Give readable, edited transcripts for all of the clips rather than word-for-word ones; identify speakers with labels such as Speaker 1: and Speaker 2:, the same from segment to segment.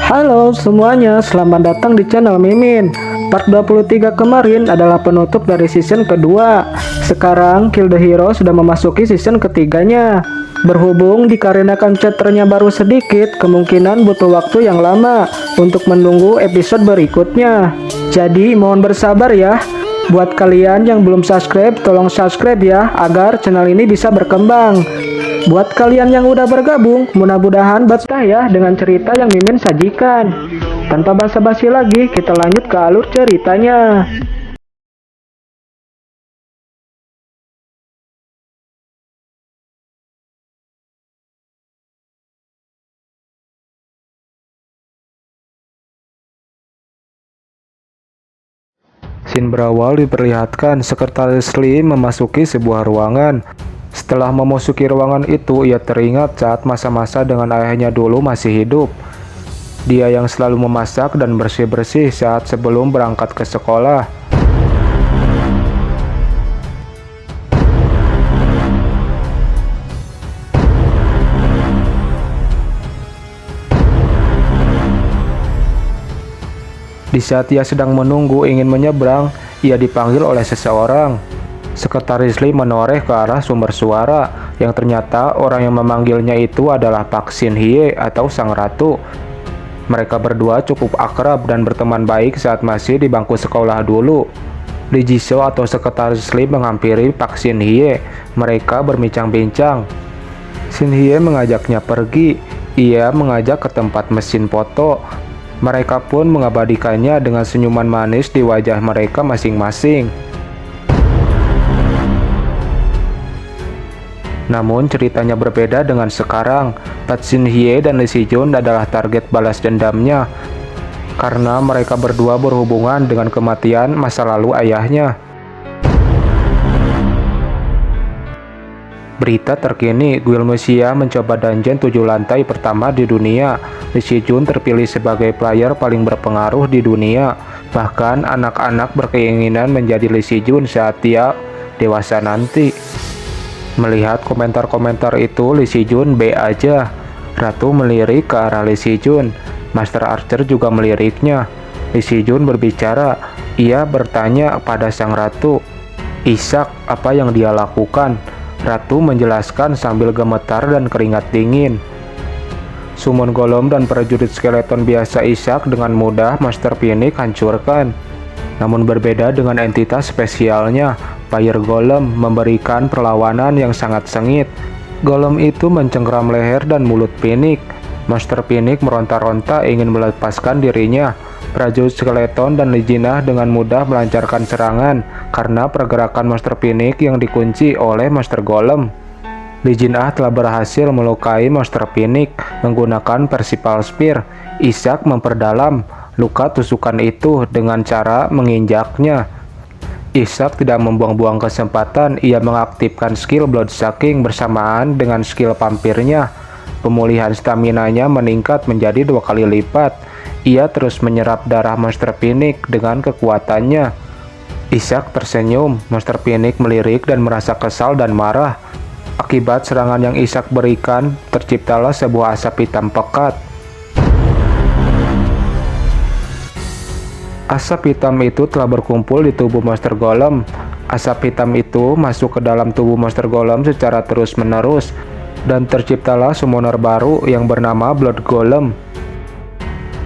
Speaker 1: Halo semuanya, selamat datang di channel Mimin. Part 23 kemarin adalah penutup dari season kedua. Sekarang Kill the Hero sudah memasuki season ketiganya. Berhubung dikarenakan chapternya baru sedikit, kemungkinan butuh waktu yang lama untuk menunggu episode berikutnya. Jadi mohon bersabar ya. Buat kalian yang belum subscribe, tolong subscribe ya, agar channel ini bisa berkembang. Buat kalian yang udah bergabung, mudah-mudahan betah ya dengan cerita yang Mimin sajikan. Tanpa basa-basi lagi, kita lanjut ke alur ceritanya. Scene berawal diperlihatkan Sekretaris Lee memasuki sebuah ruangan. Setelah memasuki ruangan itu, ia teringat saat masa-masa dengan ayahnya dulu masih hidup. Dia yang selalu memasak dan bersih-bersih saat sebelum berangkat ke sekolah. Di saat ia sedang menunggu ingin menyeberang, ia dipanggil oleh seseorang. Sekretaris Lee menoleh ke arah sumber suara, yang ternyata orang yang memanggilnya itu adalah Pak Shin Hye atau Sang Ratu. Mereka berdua cukup akrab dan berteman baik saat masih di bangku sekolah dulu. Lee Jisoo atau Sekretaris Lee menghampiri Pak Shin Hye. Mereka berbincang-bincang. Shin Hye mengajaknya pergi. Ia mengajak ke tempat mesin foto. Mereka pun mengabadikannya dengan senyuman manis di wajah mereka masing-masing. Namun ceritanya berbeda dengan sekarang. Pak Shin Hye dan Lee Si Jun adalah target balas dendamnya karena mereka berdua berhubungan dengan kematian masa lalu ayahnya. Berita terkini, Guild Musia mencoba dungeon 7 lantai pertama di dunia. Lee Si Jun terpilih sebagai player paling berpengaruh di dunia. Bahkan anak-anak berkeinginan menjadi Lee Si Jun saat dia dewasa nanti. Melihat komentar-komentar itu, Lee Si Jun B aja. Ratu melirik ke arah Lee Si Jun. Master Archer juga meliriknya. Lee Si Jun berbicara. Ia bertanya pada sang ratu, "Ishak, apa yang dia lakukan?" Ratu menjelaskan sambil gemetar dan keringat dingin. Summon Golem dan prajurit skeleton biasa Ishak dengan mudah Master Phoenix hancurkan. Namun berbeda dengan entitas spesialnya, Fire Golem memberikan perlawanan yang sangat sengit. Golem itu mencengkeram leher dan mulut Phoenix. Master Phoenix meronta-ronta ingin melepaskan dirinya. Prajurit skeleton dan Lijinah dengan mudah melancarkan serangan karena pergerakan Master Phoenix yang dikunci oleh Master Golem. Lijinah telah berhasil melukai Master Phoenix menggunakan Percival Spear. Ishak memperdalam luka tusukan itu dengan cara menginjaknya. Ishak tidak membuang-buang kesempatan, ia mengaktifkan skill Bloodsucking bersamaan dengan skill vampirnya. Pemulihan staminanya meningkat menjadi 2 kali lipat. Ia terus menyerap darah Master Phoenix dengan kekuatannya. Ishak tersenyum, Master Phoenix melirik dan merasa kesal dan marah. Akibat serangan yang Ishak berikan, terciptalah sebuah asap hitam pekat. Asap hitam itu telah berkumpul di tubuh Master Golem. Asap hitam itu masuk ke dalam tubuh Master Golem secara terus-menerus, dan terciptalah summoner baru yang bernama Blood Golem.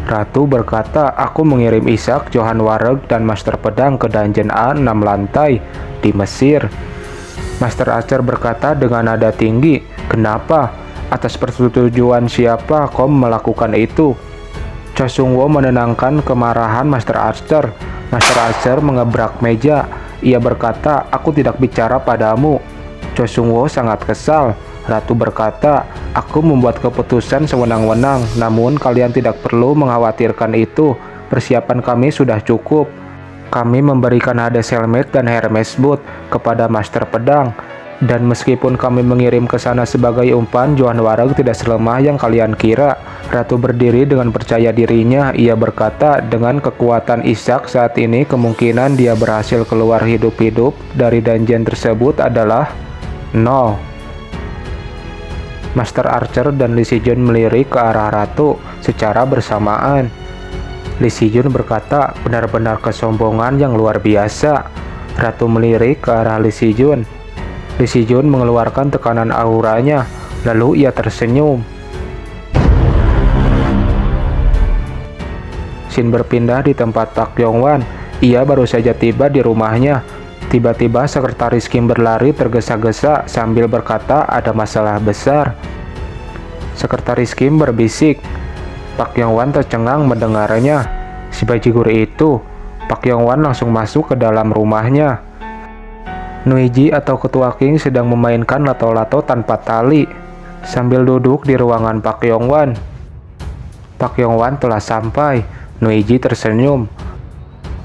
Speaker 1: Ratu berkata, "Aku mengirim Ishak, Johan Wareg, dan Master Pedang ke dungeon A6 lantai di Mesir." Master Archer berkata dengan nada tinggi, "Kenapa? Atas persetujuan siapa kau melakukan itu?" Cho Sung-woo menenangkan kemarahan Master Archer. Master Archer mengebrak meja. Ia berkata, "Aku tidak bicara padamu." Cho Sung-woo sangat kesal. Ratu berkata, "Aku membuat keputusan sewenang-wenang, namun kalian tidak perlu mengkhawatirkan itu. Persiapan kami sudah cukup. Kami memberikan Hades Helmet dan Hermes Boot kepada Master Pedang. Dan meskipun kami mengirim ke sana sebagai umpan, Johan Wareg tidak selemah yang kalian kira." Ratu berdiri dengan percaya dirinya. Ia berkata, dengan kekuatan Ishak saat ini, kemungkinan dia berhasil keluar hidup-hidup dari dungeon tersebut adalah 0. Master Archer dan Lee Si Jun melirik ke arah ratu secara bersamaan. Lee Si Jun berkata, benar-benar kesombongan yang luar biasa. Ratu melirik ke arah Lee Si Jun. Lee Si Jun mengeluarkan tekanan auranya, lalu ia tersenyum. Shin berpindah di tempat Pak Yong-wan. Ia baru saja tiba di rumahnya. Tiba-tiba sekretaris Kim berlari tergesa-gesa sambil berkata ada masalah besar. Sekretaris Kim berbisik. Pak Yong-wan tercengang mendengarnya. Si bajigur itu. Pak Yong-wan langsung masuk ke dalam rumahnya. Nuiji atau ketua King sedang memainkan lato-lato tanpa tali sambil duduk di ruangan Pak Yong-wan. Pak Yong-wan telah sampai. Nuiji tersenyum.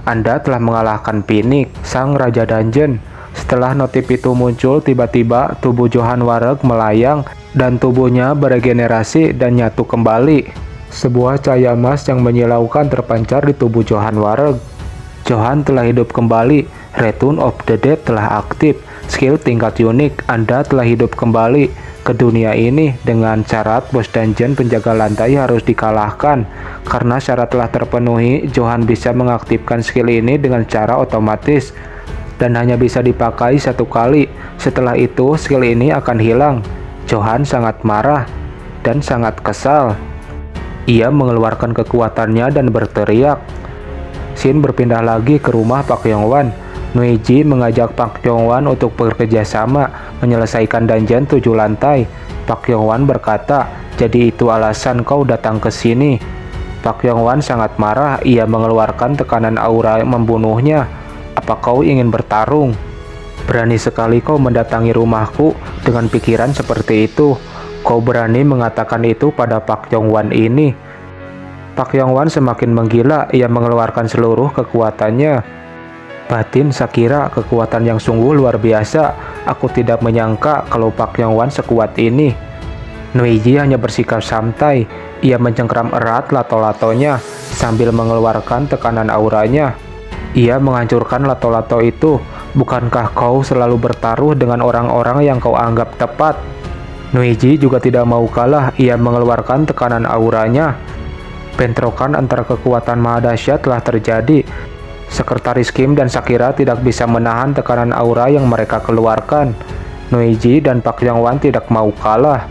Speaker 1: Anda telah mengalahkan Pinik, sang raja dungeon. Setelah notif itu muncul, tiba-tiba tubuh Johan Wareg melayang dan tubuhnya beregenerasi dan nyatu kembali. Sebuah cahaya emas yang menyilaukan terpancar di tubuh Johan Wareg. Johan telah hidup kembali. Return of the Dead telah aktif. Skill tingkat unik. Anda telah hidup kembali ke dunia ini dengan syarat bos dungeon penjaga lantai harus dikalahkan. Karena syarat telah terpenuhi, Johan bisa mengaktifkan skill ini dengan cara otomatis dan hanya bisa dipakai satu kali. Setelah itu, skill ini akan hilang. Johan sangat marah dan sangat kesal. Ia mengeluarkan kekuatannya dan berteriak. Shin berpindah lagi ke rumah Pak Yong-wan. Nuiji mengajak Pak Yong-wan untuk bekerja sama menyelesaikan dungeon 7 lantai. Pak Yong-wan berkata, jadi itu alasan kau datang ke sini. Pak Yong-wan sangat marah. Ia mengeluarkan tekanan aura membunuhnya. Apa kau ingin bertarung? Berani sekali kau mendatangi rumahku dengan pikiran seperti itu. Kau berani mengatakan itu pada Pak Yong-wan ini. Pak Yong-wan semakin menggila. Ia mengeluarkan seluruh kekuatannya. Batin Shakira, kekuatan yang sungguh luar biasa. Aku tidak menyangka kalau Pak Yong-wan sekuat ini. Nuiji hanya bersikap santai. Ia mencengkram erat lato-latonya sambil mengeluarkan tekanan auranya. Ia menghancurkan lato-lato itu. Bukankah kau selalu bertaruh dengan orang-orang yang kau anggap tepat? Nuiji juga tidak mau kalah. Ia mengeluarkan tekanan auranya. Bentrokan antara kekuatan maha dahsyat telah terjadi. Sekretaris Kim dan Shakira tidak bisa menahan tekanan aura yang mereka keluarkan. Nuiji dan Pak Yong-wan tidak mau kalah.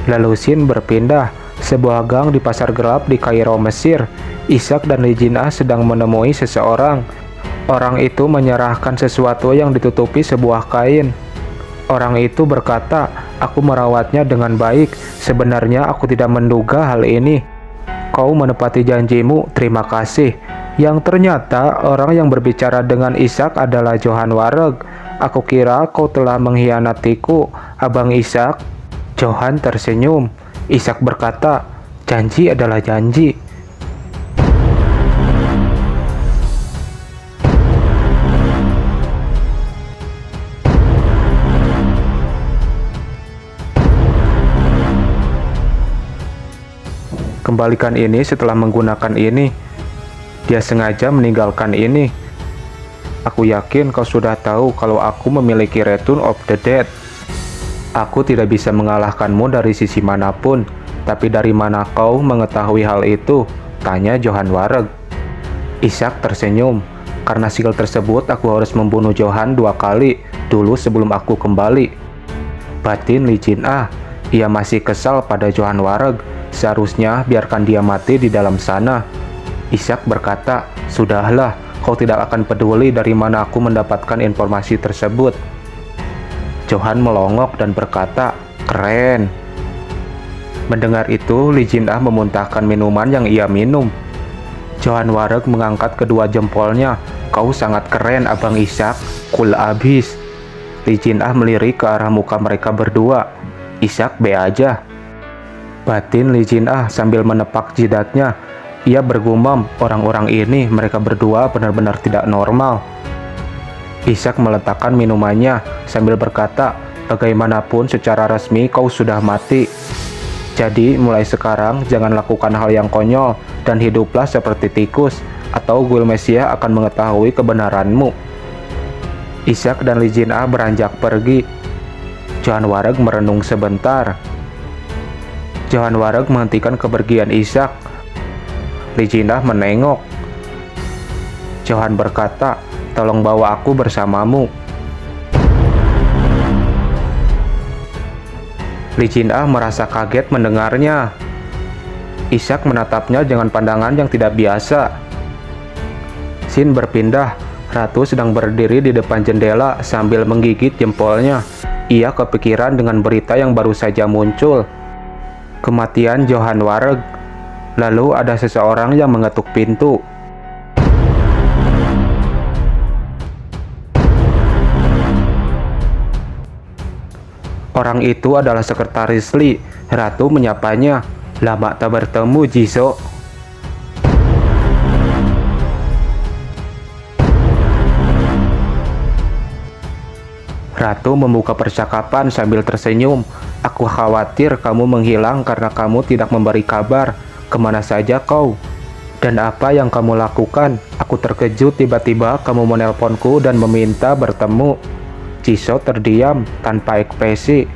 Speaker 1: Lalu Shin berpindah. Sebuah gang di pasar gelap di Kairo, Mesir. Ishak dan Lee Jin-ah sedang menemui seseorang. Orang itu menyerahkan sesuatu yang ditutupi sebuah kain. Orang itu berkata, aku merawatnya dengan baik. Sebenarnya aku tidak menduga hal ini. Kau menepati janjimu, terima kasih. Yang ternyata orang yang berbicara dengan Ishak adalah Johan Wareg. Aku kira kau telah mengkhianatiku, Abang Ishak. Johan tersenyum. Ishak berkata, janji adalah janji. Kembalikan ini setelah menggunakan ini. Dia sengaja meninggalkan ini. Aku yakin kau sudah tahu kalau aku memiliki Return of the Dead. Aku tidak bisa mengalahkanmu dari sisi manapun. Tapi dari mana kau mengetahui hal itu? Tanya Johan Wareg. Ishak tersenyum. Karena skill tersebut aku harus membunuh Johan 2 kali dulu sebelum aku kembali. Batin Lee Jin-ah. Ia masih kesal pada Johan Wareg. Seharusnya biarkan dia mati di dalam sana. Ishak berkata, sudahlah, kau tidak akan peduli dari mana aku mendapatkan informasi tersebut. Johan melongok dan berkata, keren. Mendengar itu, Lee Jin-ah memuntahkan minuman yang ia minum. Johan Wareg mengangkat kedua jempolnya. Kau sangat keren, Abang Ishak. Cool abis. Lee Jin-ah melirik ke arah muka mereka berdua. Ishak be aja. Batin Lee Jin-ah sambil menepak jidatnya. Ia bergumam, orang-orang ini, mereka berdua benar-benar tidak normal. Ishak meletakkan minumannya sambil berkata, bagaimanapun secara resmi kau sudah mati. Jadi mulai sekarang jangan lakukan hal yang konyol dan hiduplah seperti tikus, atau Guild Messiah akan mengetahui kebenaranmu. Ishak dan Lee Jin-ah beranjak pergi. Johan Wareg merenung sebentar. Johan Wareg menghentikan kepergian Ishak. Li Jinah menengok. Johan berkata, "Tolong bawa aku bersamamu." Li Jinah merasa kaget mendengarnya. Ishak menatapnya dengan pandangan yang tidak biasa. Scene berpindah. Ratu sedang berdiri di depan jendela sambil menggigit jempolnya. Ia kepikiran dengan berita yang baru saja muncul. Kematian Johan Wareg. Lalu ada seseorang yang mengetuk pintu. Orang itu adalah sekretaris Li. Ratu menyapanya. "Lama tak bertemu, Jisoo." Ratu membuka percakapan sambil tersenyum. "Aku khawatir kamu menghilang karena kamu tidak memberi kabar. Kemana saja kau? Dan apa yang kamu lakukan? Aku terkejut tiba-tiba kamu menelponku dan meminta bertemu." Jisoo terdiam tanpa ekspresi.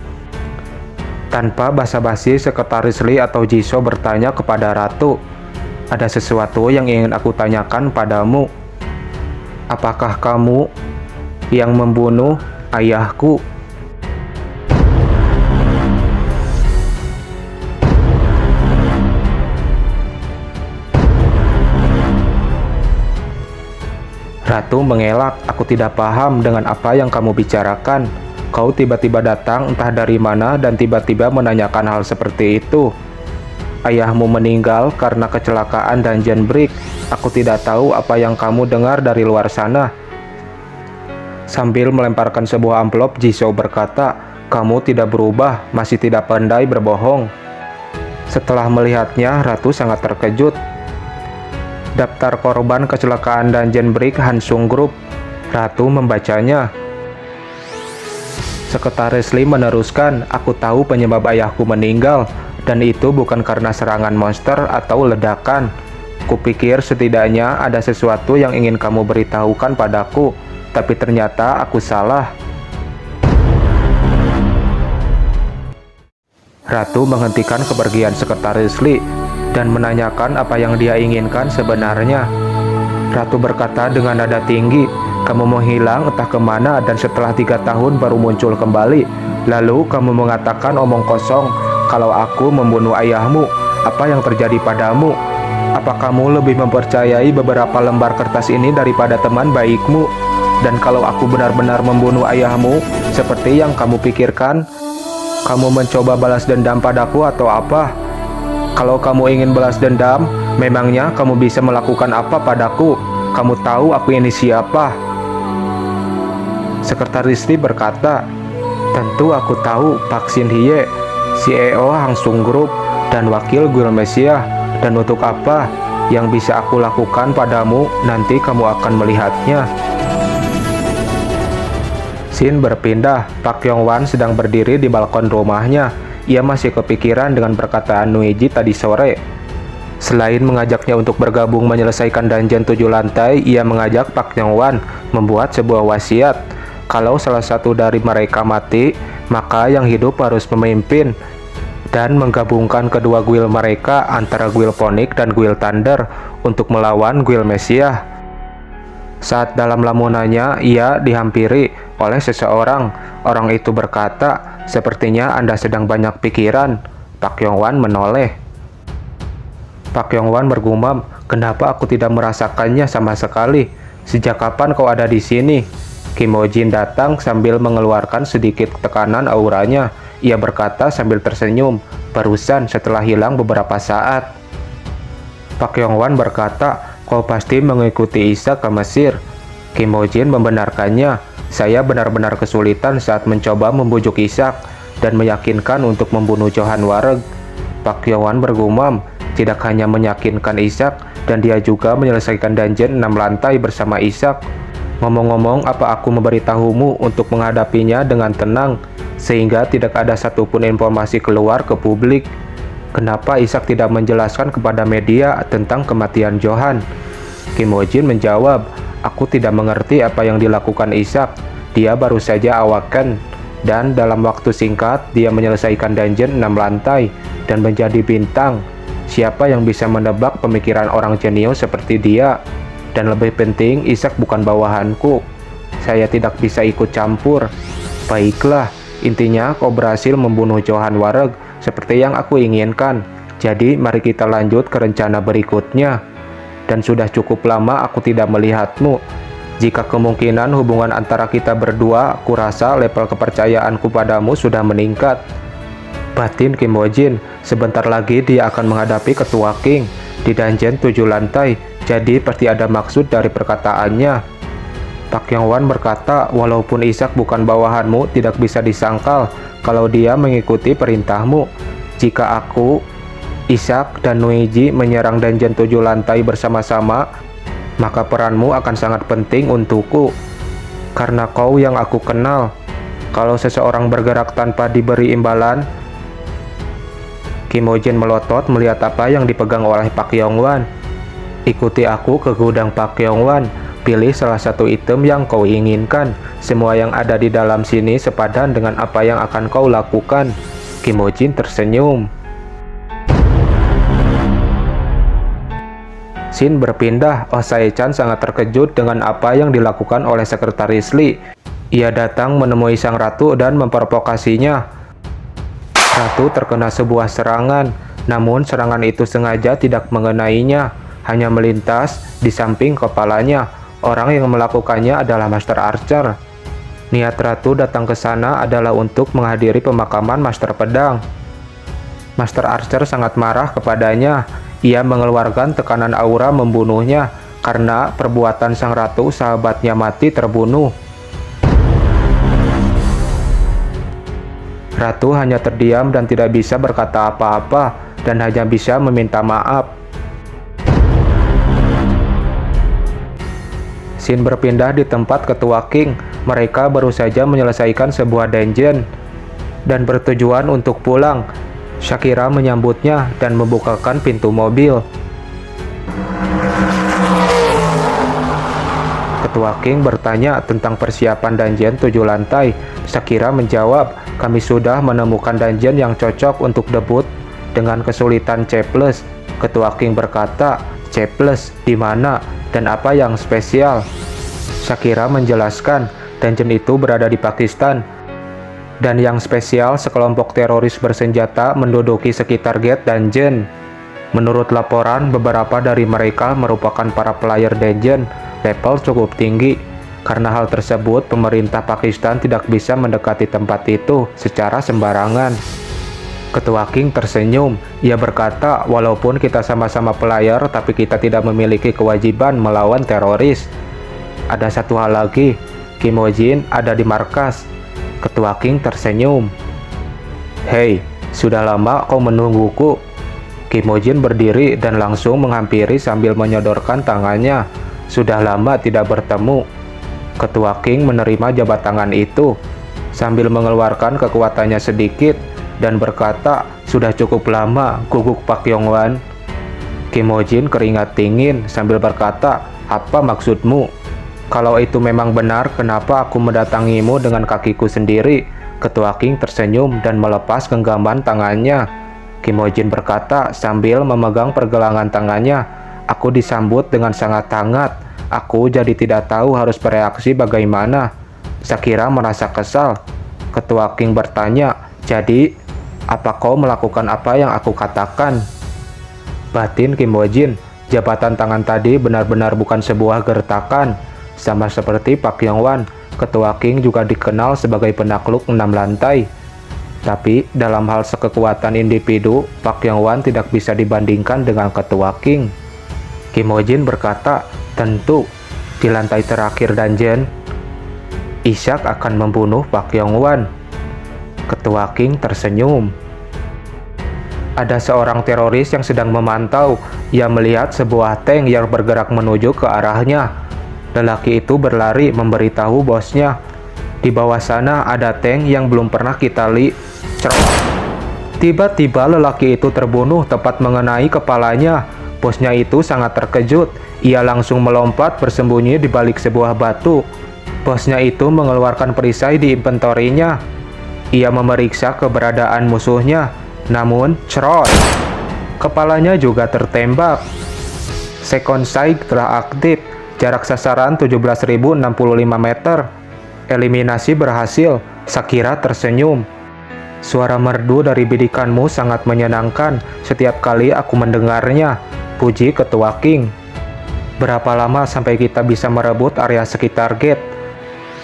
Speaker 1: Tanpa basa-basi, sekretaris Li atau Jisoo bertanya kepada Ratu, "Ada sesuatu yang ingin aku tanyakan padamu. Apakah kamu yang membunuh ayahku?" Ratu mengelak. "Aku tidak paham dengan apa yang kamu bicarakan. Kau tiba-tiba datang entah dari mana dan tiba-tiba menanyakan hal seperti itu. Ayahmu meninggal karena kecelakaan Dungeon Break. Aku tidak tahu apa yang kamu dengar dari luar sana." Sambil melemparkan sebuah amplop, Jisoo berkata, "Kamu tidak berubah, masih tidak pandai berbohong." Setelah melihatnya, Ratu sangat terkejut. Daftar korban kecelakaan Dungeon Break Hansung Group. Ratu membacanya. Sekretaris Li meneruskan, "Aku tahu penyebab ayahku meninggal, dan itu bukan karena serangan monster atau ledakan. Kupikir setidaknya ada sesuatu yang ingin kamu beritahukan padaku, tapi ternyata aku salah." Ratu menghentikan kepergian sekretaris Li dan menanyakan apa yang dia inginkan sebenarnya. Ratu berkata dengan nada tinggi, "Kamu menghilang entah kemana dan setelah 3 tahun baru muncul kembali. Lalu kamu mengatakan omong kosong kalau aku membunuh ayahmu. Apa yang terjadi padamu? Apa kamu lebih mempercayai beberapa lembar kertas ini daripada teman baikmu? Dan kalau aku benar-benar membunuh ayahmu seperti yang kamu pikirkan, kamu mencoba balas dendam padaku atau apa? Kalau kamu ingin balas dendam, memangnya kamu bisa melakukan apa padaku? Kamu tahu aku ini siapa?" Sekretaris Li berkata, "Tentu aku tahu Pak Shin Hye, CEO Hansung Group dan wakil Guild Messiah. Dan untuk apa? Yang bisa aku lakukan padamu, nanti kamu akan melihatnya." Scene berpindah. Pak Yong-wan sedang berdiri di balkon rumahnya. Ia masih kepikiran dengan perkataan Nueji tadi sore. Selain mengajaknya untuk bergabung menyelesaikan dungeon 7 lantai, ia mengajak Pak Yong-wan membuat sebuah wasiat. Kalau salah satu dari mereka mati, maka yang hidup harus memimpin dan menggabungkan kedua guild mereka antara Guild Phoenix dan Guild Thunder untuk melawan Guild Messiah. Saat dalam lamunannya, ia dihampiri oleh seseorang. Orang itu berkata, "Sepertinya Anda sedang banyak pikiran." Pak Yong-wan menoleh. Pak Yong-wan bergumam, "Kenapa aku tidak merasakannya sama sekali? Sejak kapan kau ada di sini?" Kim Ho Jin datang sambil mengeluarkan sedikit tekanan auranya. Ia berkata sambil tersenyum, "Barusan setelah hilang beberapa saat." Pak Yong-wan berkata, "Kau pasti mengikuti Ishak ke Mesir." Kim Ho Jin membenarkannya. "Saya benar-benar kesulitan saat mencoba membujuk Ishak dan meyakinkan untuk membunuh Johan Wareg." Pak Yong-wan bergumam, "Tidak hanya meyakinkan Ishak, dan dia juga menyelesaikan dungeon 6 lantai bersama Ishak. Ngomong-ngomong, apa aku memberitahumu untuk menghadapinya dengan tenang, sehingga tidak ada satupun informasi keluar ke publik? Kenapa Ishak tidak menjelaskan kepada media tentang kematian Johan?" Kim Ho Jin menjawab, "Aku tidak mengerti apa yang dilakukan Ishak. Dia baru saja awaken. Dan dalam waktu singkat, dia menyelesaikan dungeon 6 lantai dan menjadi bintang. Siapa yang bisa menebak pemikiran orang jenius seperti dia? Dan lebih penting, Ishak bukan bawahanku. Saya tidak bisa ikut campur. Baiklah, intinya kau berhasil membunuh Johan Wareg seperti yang aku inginkan. Jadi mari kita lanjut ke rencana berikutnya. Dan sudah cukup lama aku tidak melihatmu. Jika kemungkinan hubungan antara kita berdua, aku rasa level kepercayaanku padamu sudah meningkat. Batin Kim Ho Jin, sebentar lagi dia akan menghadapi Ketua King di dungeon 7 lantai, jadi pasti ada maksud dari perkataannya. Pak Yong-wan berkata, walaupun Ishak bukan bawahanmu, tidak bisa disangkal kalau dia mengikuti perintahmu. Jika aku, Ishak, dan Nuiji menyerang dungeon 7 lantai bersama-sama, maka peranmu akan sangat penting untukku. Karena kau yang aku kenal. Kalau seseorang bergerak tanpa diberi imbalan. Kim Ho Jin melotot melihat apa yang dipegang oleh Pak Yong-wan. Ikuti aku ke gudang Pak Yong-wan. Pilih salah satu item yang kau inginkan. Semua yang ada di dalam sini sepadan dengan apa yang akan kau lakukan. Kim Ho Jin tersenyum. Scene berpindah. Oh Sae-chan sangat terkejut dengan apa yang dilakukan oleh sekretaris Lee. Ia datang menemui sang ratu dan memprovokasinya. Ratu terkena sebuah serangan, namun serangan itu sengaja tidak mengenainya, hanya melintas di samping kepalanya. Orang yang melakukannya adalah Master Archer. Niat Ratu datang ke sana adalah untuk menghadiri pemakaman Master Pedang. Master Archer sangat marah kepadanya. Ia mengeluarkan tekanan aura membunuhnya karena perbuatan sang ratu sahabatnya mati terbunuh. Ratu hanya terdiam dan tidak bisa berkata apa-apa dan hanya bisa meminta maaf. Scene berpindah di tempat Ketua King. Mereka baru saja menyelesaikan sebuah dungeon dan bertujuan untuk pulang. Shakira menyambutnya dan membukakan pintu mobil. Ketua King bertanya tentang persiapan dungeon 7 lantai. Shakira menjawab, kami sudah menemukan dungeon yang cocok untuk debut dengan kesulitan C+. Ketua King berkata, C+, di mana dan apa yang spesial? Shakira menjelaskan, dungeon itu berada di Pakistan. Dan yang spesial, sekelompok teroris bersenjata menduduki sekitar gate dungeon. Menurut laporan, beberapa dari mereka merupakan para player dungeon level cukup tinggi. Karena hal tersebut, pemerintah Pakistan tidak bisa mendekati tempat itu secara sembarangan. Ketua King tersenyum. Ia berkata, walaupun kita sama-sama player, tapi kita tidak memiliki kewajiban melawan teroris. Ada satu hal lagi, Kim Ho Jin ada di markas. Ketua King tersenyum. Hei, sudah lama kau menungguku. Kim Ho Jin berdiri dan langsung menghampiri sambil menyodorkan tangannya. Sudah lama tidak bertemu. Ketua King menerima jabat tangan itu sambil mengeluarkan kekuatannya sedikit dan berkata, sudah cukup lama, guguk Pak Yong-wan. Kim Ho Jin keringat dingin sambil berkata, apa maksudmu? Kalau itu memang benar, kenapa aku mendatangimu dengan kakiku sendiri? Ketua King tersenyum dan melepas genggaman tangannya. Kim Ho Jin berkata sambil memegang pergelangan tangannya, aku disambut dengan sangat hangat. Aku jadi tidak tahu harus bereaksi bagaimana. Shakira merasa kesal. Ketua King bertanya, jadi, apa kau melakukan apa yang aku katakan? Batin Kim Ho Jin, jabatan tangan tadi benar-benar bukan sebuah gertakan. Sama seperti Pak Yong-wan, Ketua King juga dikenal sebagai penakluk 6 lantai. Tapi dalam hal sekekuatan individu, Pak Yong-wan tidak bisa dibandingkan dengan Ketua King. Kim Ho Jin berkata, tentu, di lantai terakhir dungeon, Ishak akan membunuh Pak Yong-wan. Ketua King tersenyum. Ada seorang teroris yang sedang memantau. Ia melihat sebuah tank yang bergerak menuju ke arahnya. Lelaki itu berlari memberitahu bosnya. Di bawah sana ada tank yang belum pernah kita lihat. Tiba-tiba lelaki itu terbunuh tepat mengenai kepalanya. Bosnya itu sangat terkejut. Ia langsung melompat bersembunyi di balik sebuah batu. Bosnya itu mengeluarkan perisai di inventorinya. Ia memeriksa keberadaan musuhnya, namun cerot. Kepalanya juga tertembak. Second Sight telah aktif, jarak sasaran 17.065 meter. Eliminasi berhasil, Shakira tersenyum. Suara merdu dari bidikanmu sangat menyenangkan setiap kali aku mendengarnya, puji Ketua King. Berapa lama sampai kita bisa merebut area sekitar gate?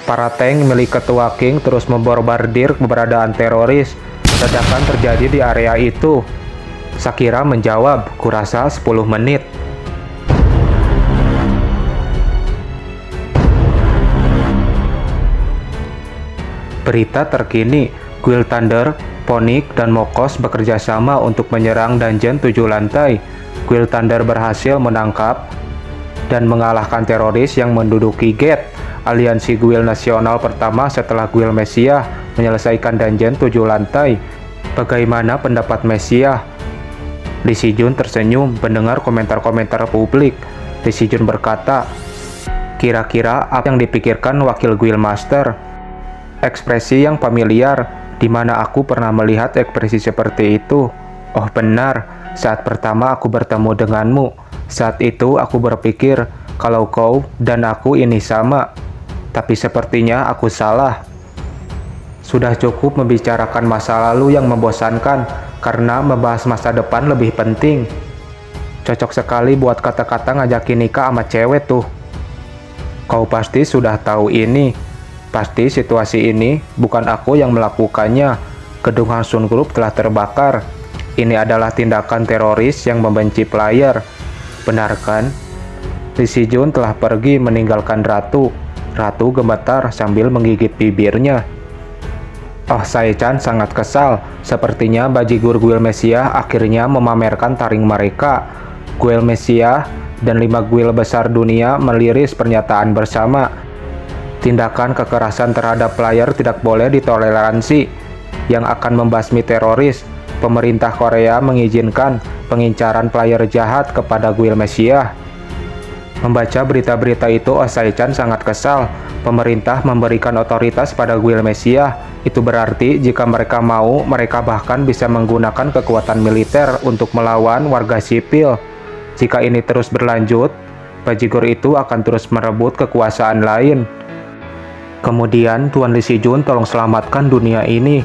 Speaker 1: Para tank milik Ketua King terus membombardir keberadaan teroris. Ledakan terjadi di area itu. Shakira menjawab, kurasa 10 menit. Berita terkini, Guild Thunder, Phoenix, dan Mokos bekerja sama untuk menyerang dungeon 7 lantai. Guild Thunder berhasil menangkap dan mengalahkan teroris yang menduduki gate. Aliansi Guild Nasional pertama setelah Guild Messiah menyelesaikan dungeon 7 lantai. Bagaimana pendapat Messiah? Lee Si-jun tersenyum mendengar komentar-komentar publik. Lee Si-jun berkata, kira-kira apa yang dipikirkan wakil Guild Master? Ekspresi yang familiar, di mana aku pernah melihat ekspresi seperti itu. Oh benar, saat pertama aku bertemu denganmu. Saat itu aku berpikir kalau kau dan aku ini sama. Tapi sepertinya aku salah. Sudah cukup membicarakan masa lalu yang membosankan, karena membahas masa depan lebih penting. Cocok sekali buat kata-kata ngajakin nikah sama cewek tuh. Kau pasti sudah tahu ini. Pasti situasi ini bukan aku yang melakukannya. Gedung Hansun Group telah terbakar. Ini adalah tindakan teroris yang membenci player. Benar kan? Lee Si-jun telah pergi meninggalkan Ratu. Ratu gemetar sambil menggigit bibirnya. Oh Sae-chan sangat kesal. Sepertinya bajigur Guild Messiah akhirnya memamerkan taring mereka. Guild Messiah dan 5 guild besar dunia meliris pernyataan bersama. Tindakan kekerasan terhadap player tidak boleh ditoleransi. Yang akan membasmi teroris, pemerintah Korea mengizinkan pengincaran player jahat kepada Guild Messiah. Membaca berita-berita itu, Oh Sae-chan sangat kesal. Pemerintah memberikan otoritas pada Guild Messiah. Itu berarti jika mereka mau, mereka bahkan bisa menggunakan kekuatan militer untuk melawan warga sipil. Jika ini terus berlanjut, bajigur itu akan terus merebut kekuasaan lain. Kemudian, Tuan Lee Si-jun tolong selamatkan dunia ini.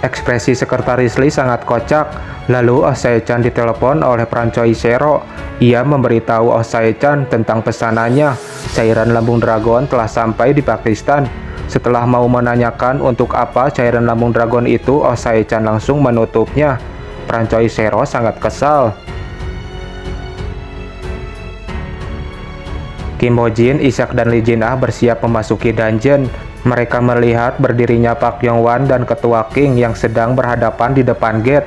Speaker 1: Ekspresi Sekretaris Lee sangat kocak. Lalu Oh Sae-chan ditelepon oleh Pranchoi Zero. Ia memberitahu Oh Sae-chan tentang pesanannya. Cairan lambung dragon telah sampai di Pakistan. Setelah mau menanyakan untuk apa cairan lambung dragon itu, Oh Sae-chan langsung menutupnya. Pranchoi Zero sangat kesal. Kim Ho-jin, Ishak, dan Lee Jin-ah bersiap memasuki dungeon. Mereka melihat berdirinya Park Yong-wan dan Ketua King yang sedang berhadapan di depan gate.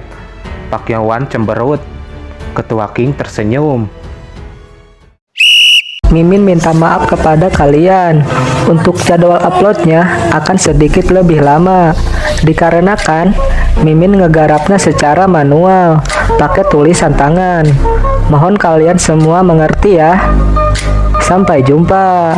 Speaker 1: Park Yong-wan cemberut. Ketua King tersenyum.
Speaker 2: Mimin minta maaf kepada kalian. Untuk jadwal uploadnya akan sedikit lebih lama. Dikarenakan Mimin ngegarapnya secara manual, pakai tulisan tangan. Mohon kalian semua mengerti ya. Sampai jumpa.